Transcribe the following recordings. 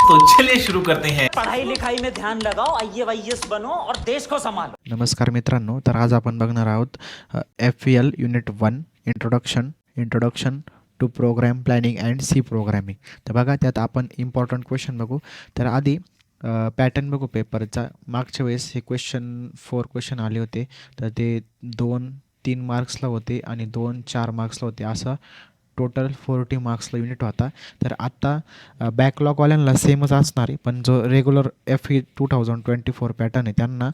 तो चलिए शुरू करते हैं। पढ़ाई लिखाई में ध्यान लगाओ, IAS बनो और देश को संभालो। नमस्कार मित्रांनो, तर आज आपण बघणार आहोत FEL unit 1 introduction to program planning and C programming. तर बघा, त्यात आपण इम्पॉर्टंट क्वेश्चन बघू. तर आधी पॅटर्न बघू पेपरचा. मागच्या वेळेस हे 4 क्वेश्चन आले होते, तर ते 2-3 मार्क्सला होते आणि 2-4 मार्क्सला होते, असं टोटल 40 मार्क्सला युनिट होता. तर आत्ता बॅकलॉगवाल्यांना सेमच असणार आहे, पण जो रेग्युलर FE 2024 पॅटर्न आहे त्यांना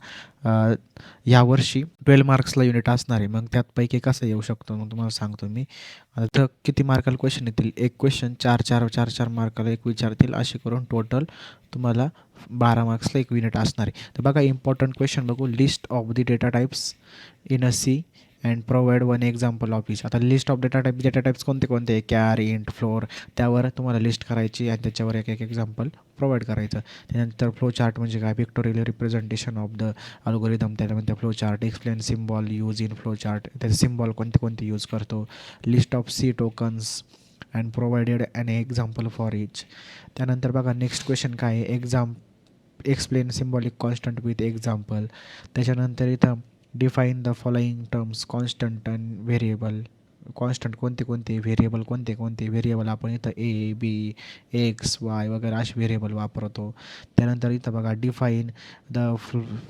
यावर्षी 12 मार्क्सला युनिट असणार आहे. मग त्यातपैकी कसं येऊ शकतो मग तुम्हाला सांगतो मी. आता किती मार्काला क्वेश्चन येतील, एक क्वेश्चन 4 मार्काला एक विचारतील, असे करून टोटल तुम्हाला 12 मार्क्सला एक युनिट असणार आहे. तर बघा, इम्पॉर्टंट क्वेश्चन बघू. List of the data types in a C and provide one example of each. आता लिस्ट ऑफ डेटा टाईप्स कोणते कॅर, इंट, फ्लोर, त्यावर तुम्हाला लिस्ट करायची आणि त्याच्यावर एक एक्झाम्पल प्रोव्हाइड करायचं. त्यानंतर फ्लो चार्ट म्हणजे काय, pictorial representation of the algorithm, त्याच्यामध्ये flow chart, explain symbol use in flow chart, त्याचे सिम्बॉल कोणते यूज करतो, list of C tokens and provided an example for each. त्यानंतर बघा, नेक्स्ट क्वेश्चन काय आहे, explain symbolic constant with example. त्याच्यानंतर इथं define the following terms constant and variable. Constant कोणते, व्हेरिएबल कोणते. व्हेरिएबल आपण इथं A, B, X, Y वगैरे असे व्हेरिएबल वापरतो. त्यानंतर इथं बघा, define the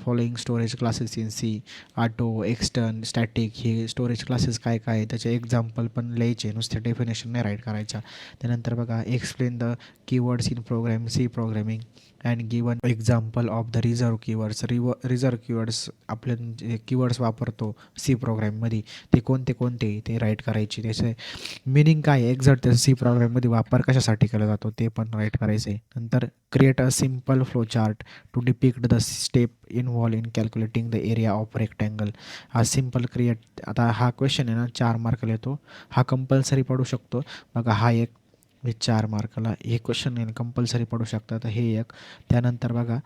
following storage classes in C. Auto, extern, static, हे स्टोरेज क्लासेस काय त्याचे एक्झाम्पल पण लिहायचे, नुसते डेफिनेशन नाही राईट करायच्या. त्यानंतर बघा, explain the keywords in program C programming and given example of the reserve keywords. Reserve keywords, आपले जे कीवर्ड्स वापरतो सी प्रोग्राममध्ये ते कोणते ते राईट करायची. त्याचे मिनिंग काय आहे, एक्झॅक्ट त्या सी प्रोग्राममध्ये वापर कशासाठी केला जातो ते पण राईट करायचं आहे. नंतर create a simple flow chart to depict the step involved in calculating the area of rectangle. हा सिम्पल क्रिएट, आता हा क्वेश्चन आहे ना 4 मार्काला येतो, हा कंपल्सरी पडू शकतो. बघा, हा एक 4 मार्काला हे क्वेश्चन आहे, कंपल्सरी पडू शकतात, हे एक. त्यानंतर बघा,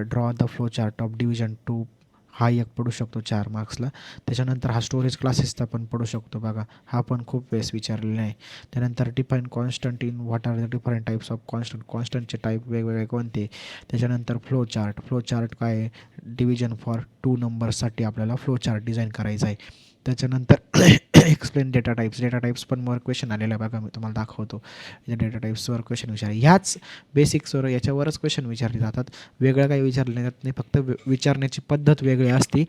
draw the flow chart of division 2, हा एक पडू शकतो 4 मार्क्सला. त्याच्यानंतर हा स्टोरेज क्लासेसचा पण पडू शकतो. बघा, हा पण खूप वेळेस विचारलेला आहे. त्यानंतर define constant in what are the different types of कॉन्स्टंटचे टाईप वेगवेगळे कोणते. त्याच्यानंतर फ्लो चार्ट काय आहे, डिव्हिजन फॉर 2 नंबर्ससाठी आपल्याला फ्लो चार्ट डिझाईन करायचा आहे. त्याच्यानंतर एक्सप्लेन डेटा टाईप्स पण वर क्वेश्चन आलेला आहे. बघा, मी तुम्हाला दाखवतो. डेटा टाईप्सवर क्वेश्चन ह्याच बेसिक्सवर याच्यावरच क्वेश्चन विचारले जातात, वेगळं काही विचारले जात नाही, फक्त विचारण्याची पद्धत वेगळी असते.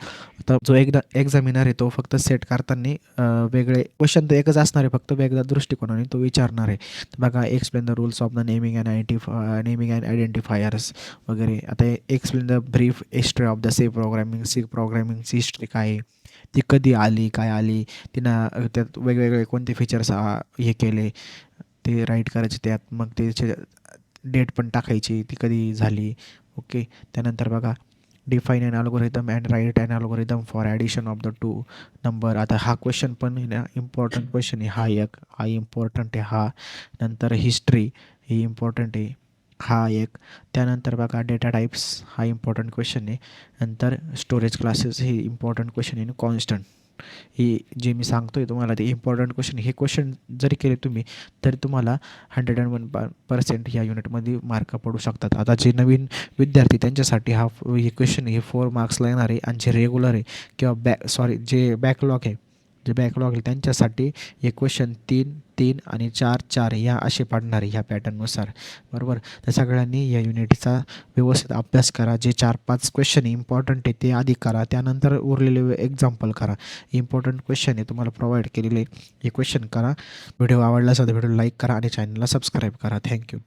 तर जो एकदा एक्झामिनर आहे तो फक्त सेट करताना वेगळे क्वेश्चन तर एकच असणार आहे, फक्त वेगळ्या दृष्टिकोनाने तो विचारणार आहे. बघा, explain the rules of the naming and identifiers वगैरे. आता explain the brief history of the C प्रोग्रामिंगची हिस्ट्री काय आहे, ती कधी आली, काय आली, तिनं त्यात वेगवेगळे कोणते फीचर्स हे केले ते राईट करायचे त्यात. मग त्याचे डेट पण टाकायची, ती कधी झाली. ओके. त्यानंतर बघा, define an algorithm and write an algorithm for addition of the 2 number. आता हा क्वेश्चन पण इम्पॉर्टंट क्वेश्चन आहे, हा इम्पॉर्टंट आहे. हा नंतर हिस्ट्री ही इम्पॉर्टंट आहे, हा एक. त्यानंतर बघा, डेटा टाईप्स हा इम्पॉर्टंट क्वेश्चन आहे. नंतर स्टोरेज क्लासेस हे इम्पॉर्टंट क्वेश्चन आहे. कॉन्स्टंट ही जे मी सांगतो आहे तुम्हाला ते इम्पॉर्टंट क्वेश्चन. हे क्वेश्चन जरी केले तुम्ही तरी तुम्हाला 101% ह्या युनिटमध्ये मार्क पडू शकतात. आता जे नवीन विद्यार्थी त्यांच्यासाठी हे क्वेश्चन हे 4 मार्क्सला येणार आहे, आणि जे रेग्युलर आहे किंवा जे बॅकलॉग आहे त्यांच्यासाठी हे क्वेश्चन 3 आणि 4 या असे पडणार आहे ह्या पॅटर्ननुसार, बरोबर. तर सगळ्यांनी या युनिटचा व्यवस्थित अभ्यास करा. जे 4-5 क्वेश्चन इम्पॉर्टंट आहे ते आधी करा, त्यानंतर उरलेले एक्झाम्पल करा. इम्पॉर्टंट क्वेश्चन आहे तुम्हाला प्रोव्हाइड केलेले, हे क्वेश्चन करा. व्हिडिओ आवडला असेल तर व्हिडिओ लाईक करा आणि चॅनलला सबस्क्राईब करा. थँक्यू.